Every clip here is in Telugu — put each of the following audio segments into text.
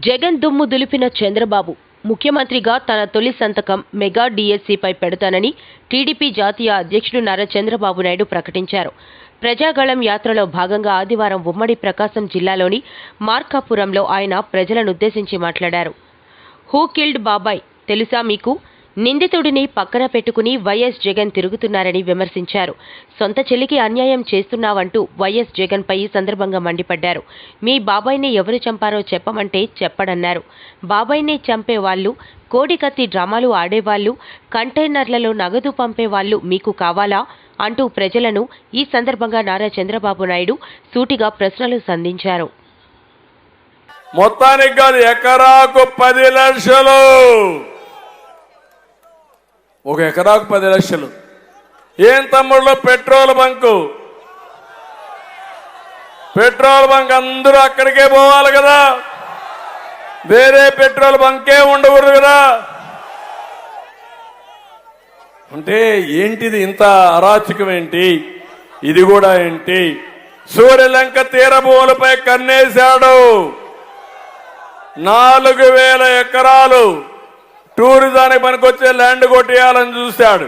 జగన్ దుమ్ము దులిపిన చంద్రబాబు ముఖ్యమంత్రిగా తన తొలి సంతకం మెగా డిఎస్సిపై పెడతానని టీడీపీ జాతీయ అధ్యక్షుడు నారా చంద్రబాబు నాయుడు ప్రకటించారు. ప్రజాగళం యాత్రలో భాగంగా ఆదివారం ఉమ్మడి ప్రకాశం జిల్లాలోని మార్కాపురంలో ఆయన ప్రజలనుద్దేశించి మాట్లాడారు. హూ కిల్డ్ బాబాయ్ తెలుసా మీకు? నిందితుడిని పక్కన పెట్టుకుని వైఎస్ జగన్ తిరుగుతున్నారని విమర్శించారు. సొంత చెల్లికి అన్యాయం చేస్తున్నావంటూ వైఎస్ జగన్పై ఈ సందర్భంగా మండిపడ్డారు. మీ బాబాయ్ని ఎవరు చంపారో చెప్పమంటే చెప్పడన్నారు. బాబాయ్ని చంపేవాళ్లు, కోడికత్తి డ్రామాలు ఆడేవాళ్లు, కంటైనర్లలో నగదు పంపేవాళ్లు మీకు కావాలా అంటూ ప్రజలను ఈ సందర్భంగా నారా చంద్రబాబు నాయుడు సూటిగా ప్రశ్నలు సంధించారు. మొత్తానికి కాదు, ఎకరాకు 10 లక్షలు, ఒక ఎకరాకు 10 లక్షలు. ఏం తమ్ముళ్ళు, పెట్రోల్ బంక్ అందరూ అక్కడికే పోవాలి కదా, వేరే పెట్రోల్ బంకే ఉండకూడదు కదా. అంటే ఏంటిది, ఇంత అరాచకం ఏంటి? ఇది కూడా ఏంటి? సూర్యలంక తీరభూములపై కన్నేశాడు. 4000 ఎకరాలు టూరిజానికి పనికొచ్చే ల్యాండ్ కొట్టేయాలని చూశాడు.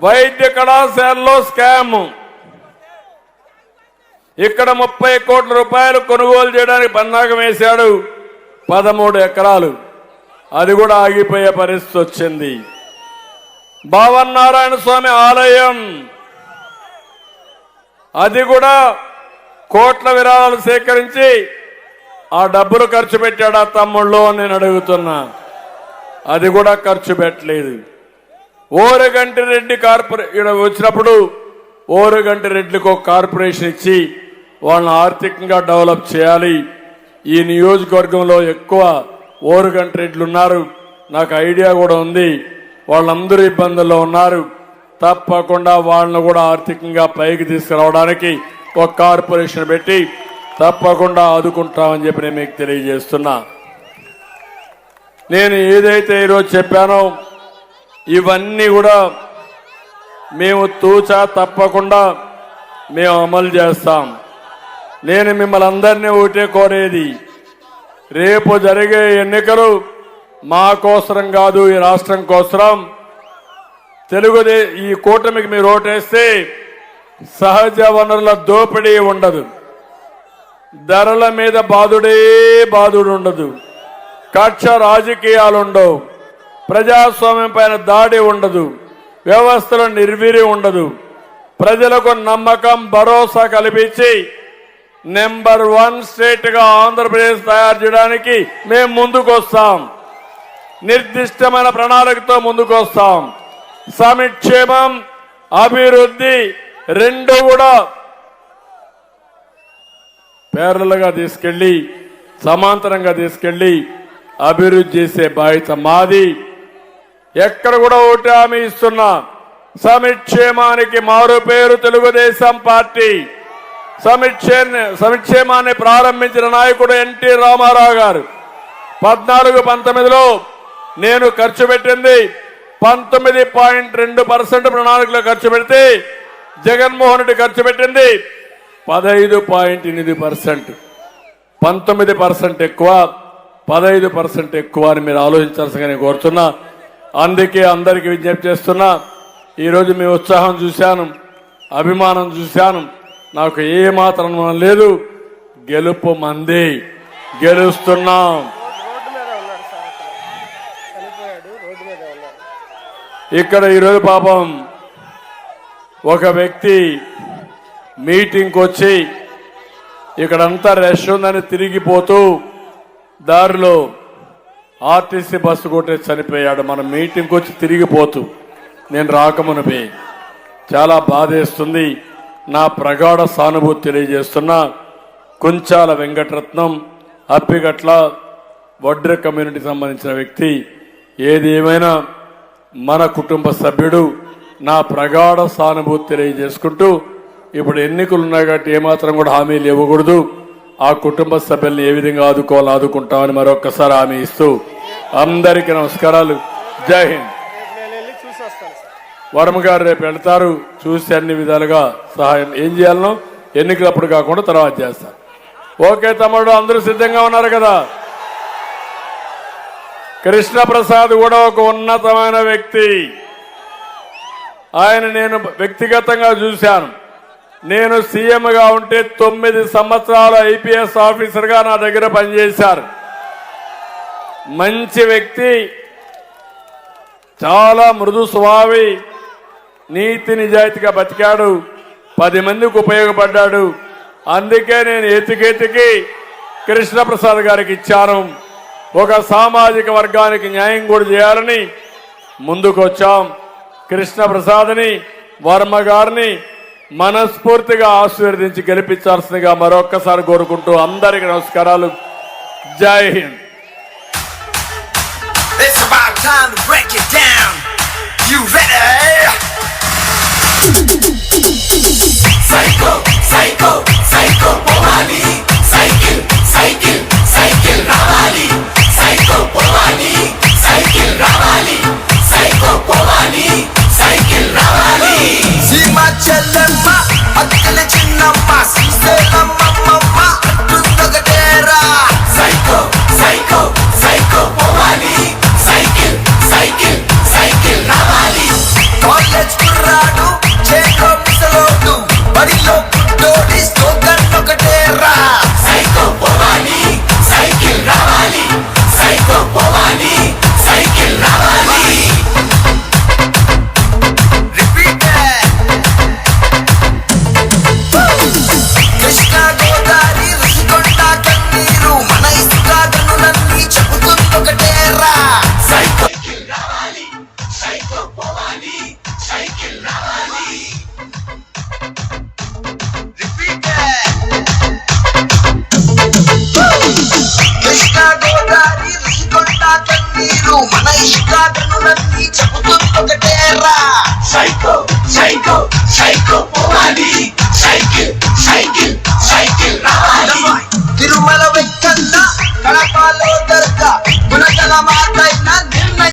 వైద్య కళాశాలలో స్కామ్, ఇక్కడ 30 కోట్ల రూపాయలు కొనుగోలు చేయడానికి పన్నాగం వేశాడు. 13 ఎకరాలు, అది కూడా ఆగిపోయే పరిస్థితి వచ్చింది. భావనారాయణ స్వామి ఆలయం, అది కూడా కోట్ల విరాళాలు సేకరించి ఆ డబ్బులు ఖర్చు పెట్టాడు ఆ తమ్ముళ్ళు అని నేను అడుగుతున్నా. అది కూడా ఖర్చు పెట్టలేదు. ఓరగంటి రెడ్డి ఇక్కడ వచ్చినప్పుడు ఓరగంటి రెడ్డికి ఒక కార్పొరేషన్ ఇచ్చి వాళ్ళని ఆర్థికంగా డెవలప్ చేయాలి. ఈ నియోజకవర్గంలో ఎక్కువ ఓరగంటి రెడ్లు ఉన్నారు, నాకు ఐడియా కూడా ఉంది. వాళ్ళందరూ ఇబ్బందుల్లో ఉన్నారు. తప్పకుండా వాళ్ళను కూడా ఆర్థికంగా పైకి తీసుకురావడానికి ఒక కార్పొరేషన్ పెట్టి తప్పకుండా ఆదుకుంటామని చెప్పి నేను మీకు తెలియజేస్తున్నా. నేను ఏదైతే ఈరోజు చెప్పానో ఇవన్నీ కూడా మేము తూచా తప్పకుండా మేము అమలు చేస్తాం. నేను మిమ్మల్ని అందరినీ ఒకటే కోరేది, రేపు జరిగే ఎన్నికలు మా కోసరం కాదు, ఈ రాష్ట్రం కోసరం. ఈ కూటమికి మీరు ఓటేస్తే సహజ వనరుల దోపిడీ ఉండదు, ధరల మీద బాదుడు ఉండదు, కక్ష రాజకీయాలు ఉండవు, ప్రజాస్వామ్యం పైన దాడి ఉండదు, వ్యవస్థలో నిర్వీర్యం ఉండదు. ప్రజలకు నమ్మకం, భరోసా కల్పించి నెంబర్ 1 స్టేట్ గా ఆంధ్రప్రదేశ్ తయారు చేయడానికి మేము ముందుకొస్తాం. నిర్దిష్టమైన ప్రణాళికతో ముందుకొస్తాం. సంక్షేమం, అభివృద్ధి రెండు కూడా పేర్లగా తీసుకెళ్లి సమాంతరంగా తీసుకెళ్లి అభివృద్ధి చేసే బాధ్యత మాది. ఎక్కడ కూడా ఒకటి హామీ ఇస్తున్నా, సంక్షేమానికి మారు పేరు తెలుగుదేశం పార్టీ. సంక్షేమాన్ని ప్రారంభించిన నాయకుడు ఎన్టీ రామారావు గారు. 14-19లో నేను ఖర్చు పెట్టింది 19.2% ప్రణాళికలో ఖర్చు పెడితే జగన్మోహన్ రెడ్డి ఖర్చు పెట్టింది 15.8%. 19% ఎక్కువ, 15% ఎక్కువ అని మీరు ఆలోచించాల్సిందిగా నేను కోరుతున్నా. అందుకే అందరికీ విజ్ఞప్తి చేస్తున్నా. ఈరోజు మీ ఉత్సాహం చూశాను, అభిమానం చూశాను, నాకు ఏ మాత్రం లేదు. గెలుపు మంది, గెలుస్తున్నాం. ఇక్కడ ఈరోజు పాపం ఒక వ్యక్తి మీటింగ్కి వచ్చి ఇక్కడంతా రష్ ఉందని తిరిగిపోతూ దారిలో ఆర్టీసీ బస్సు కొట్టే చనిపోయాడు. మన మీటింగ్కి వచ్చి తిరిగిపోతూ నేను రాకమునిపి చాలా బాధేస్తుంది. నా ప్రగాఢ సానుభూతి తెలియజేస్తున్నా. కుంచాల వెంకటరత్నం, అప్పిగట్ల వడ్ర కమ్యూనిటీకి సంబంధించిన వ్యక్తి. ఏది ఏమైనా మన కుటుంబ సభ్యుడు. నా ప్రగాఢ సానుభూతి తెలియజేసుకుంటూ, ఇప్పుడు ఎన్నికలు ఉన్నాయి కాబట్టి ఏమాత్రం కూడా హామీలు ఇవ్వకూడదు. ఆ కుటుంబ సభ్యుల్ని ఏ విధంగా ఆదుకుంటామని మరొక్కసారి హామీ ఇస్తూ అందరికీ నమస్కారాలు. జై హింద్. వర్మ గారు రేపు వెళ్తారు, చూసి అన్ని విధాలుగా సహాయం ఏం చేయాలనో ఎన్నికలప్పుడు కాకుండా తర్వాత చేస్తారు. ఓకే తమ్ముడు, అందరూ సిద్ధంగా ఉన్నారు కదా? కృష్ణప్రసాద్ కూడా ఒక ఉన్నతమైన వ్యక్తి. ఆయన నేను వ్యక్తిగతంగా చూశాను. నేను సీఎంగా ఉంటే 9 సంవత్సరాలు ఐపీఎస్ ఆఫీసర్గా నా దగ్గర పనిచేశారు. మంచి వ్యక్తి, చాలా మృదు స్వభావి, నీతి నిజాయితీగా బతికాడు, 10 మందికి ఉపయోగపడ్డాడు. అందుకే నేను ఎతికెతికి కృష్ణప్రసాద్ గారికి ఇచ్చాను. ఒక సామాజిక వర్గానికి న్యాయం కూడా చేయాలని ముందుకు వచ్చాం. కృష్ణప్రసాద్ని, వర్మ గారిని మనస్ఫూర్తిగా ఆశీర్వదించి గెలిపించాల్సిందిగా మరొక్కసారి కోరుకుంటూ అందరికీ నమస్కారాలు. జై Hind. It's about time to break it down. You ready? Psycho, psycho, psycho, Pomani. Cycle, cycle, cycle, Ramali. Psycho, Pomani. Cycle, Ramali. Psycho, Pomani. Cycle, Ramali. Sima Chellamma, Akkala Chinnamma, Sriselamma, Mamma, Tundagadera. Psycho, psycho, psycho, Pomani. Cycle, cycle, cycle, Ramali. College kurradu, chelo misalodu, badilo puddodi, slogan okatera. Psycho, Pomani. Cycle, Ramali. Psycho, Pomani. Cycle, Ramali. Repeat it. Krishna Godavari Rishikonda Kanneeru mana isuka ganunanni cheputundokatera. Psycho, Ramali. Psycho, Pomani. Cycle, Ramali. Repeat it. Krishna Godavari Rishikonda Kanneeru mana isuka ganunanni cheputundokatera. Psycho, psycho, psycho,